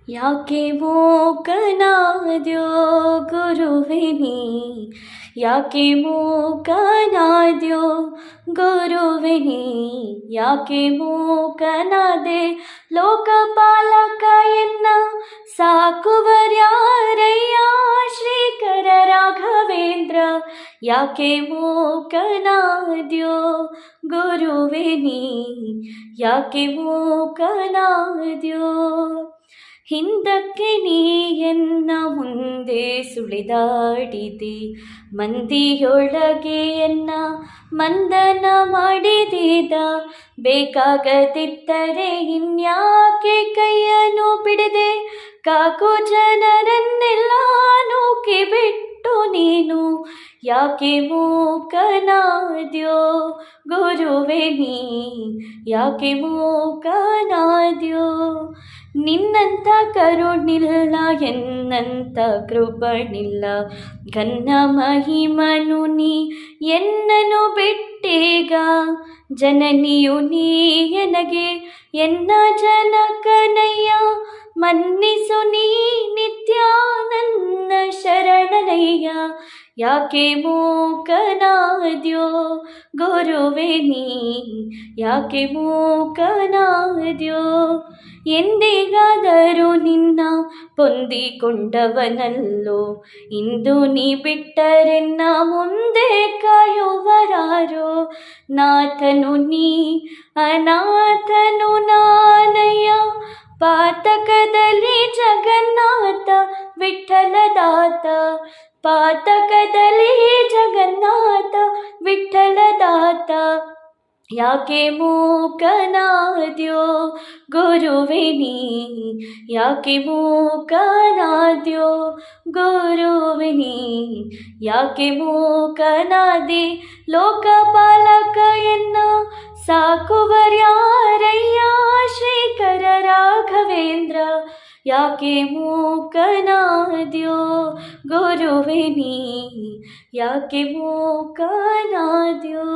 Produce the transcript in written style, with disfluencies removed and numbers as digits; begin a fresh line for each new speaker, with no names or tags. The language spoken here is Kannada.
ಯಾಕೆ ಮೂಕನಾದ್ಯೋ ಗುರುವೆ ನೀ, ಯಾಕೆ ಮೂಕನಾದ್ಯೋ ಗುರುವೆ ನೀ, ಯಾಕೆ ಮೂಕನಾದೆ ಲೋಕಪಾಲಕ ಎನ್ನ ಸಾಕುವರ್ಯಾರಯ್ಯ ಶ್ರೀಕರ ರಾಘವೇಂದ್ರ. ಯಾಕೆ ಮೂಕನಾದ್ಯೋ ಗುರುವೆ ನೀ, ಯಾಕೆ ಮೂಕನಾದ್ಯೋ. ಹಿಂದಕ್ಕೆ ನೀ ಎನ್ನ ಮುಂದೆ ಸುಳಿದಾಡಿದೆ, ಮಂದಿಯೊಳಗೆ ಎನ್ನ ಮಂದನ ಮಾಡಿದೀದ. ಬೇಕಾಗದಿದ್ದರೆ ಇನ್ಯಾಕೆ ಕೈಯನ್ನು ಬಿಡದೆ, ಕಾಕು ಜನರನ್ನೆಲ್ಲ ನೂಕಿ ಬಿಟ್ಟು ನೀನು. ಯಾಕೆ ಮೂಕನಾದ್ಯೋ ಗುರುವೆ ನೀ, ಯಾಕೆ ಮೂಕನಾದ್ಯೋ. ನಿನ್ನಂಥ ಕರುಣಿಲ್ಲ ಎನ್ನಂಥ ಕೃಪಣಿಲ್ಲ, ಘನ್ನ ಮಹಿಮನು ನೀ ಎನ್ನನು ಬಿಟ್ಟೀಗ. ಜನನಿಯು ನೀ ಎನಗೆ ಎನ್ನ ಜನಕನಯ್ಯ, ಮನ್ನಿಸು ನೀ ನಿತ್ಯ ನನ್ನ ಶರಣನಯ್ಯ. ಯಾಕೆ ಮೂಕನಾದ್ಯೋ ಗುರುವೆ ನೀ, ಯಾಕೆ ಮೂಕನಾದ್ಯೋ. ಎಂದಿಗಾದರೂ ನಿನ್ನ ಹೊಂದಿಕೊಂಡವನಲ್ಲೋ, ಇಂದು ನೀ ಬಿಟ್ಟರೆನ್ನ ಮುಂದೆ ಕಾಯುವರಾರೋ. ನಾಥನು ನೀ ಅನಾಥನು ನಾನಯ್ಯ, ಪಾತಕದಲ್ಲಿ ಜಗನ್ನಾಥ ವಿಠಲದಾತ, ಪಾತಕದಲ್ಲಿ ಜಗನ್ನಾಥ ವಿಠಲದಾತ. ಯಾಕೆ ಮೂಕನಾದ್ಯೋ ಗುರುವೆ ನೀ, ಯಾಕೆ ಮೂಕನಾದ್ಯೋ ಗುರುವೆ ನೀ, ಯಾಕೆ ಮೂಕನಾದೆ ಲೋಕಪಾಲಕ ಎನ್ನ ಸಾಕುವರ್ಯಾರಯ್ಯ ಶ್ರೀಕರ ರಾಘವೇಂದ್ರ. ಯಾಕೆ ಮೂಕನಾದ್ಯೋ ಗುರುವೆ ನೀ, ಯಾಕೆ ಮೂಕನಾದ್ಯೋ.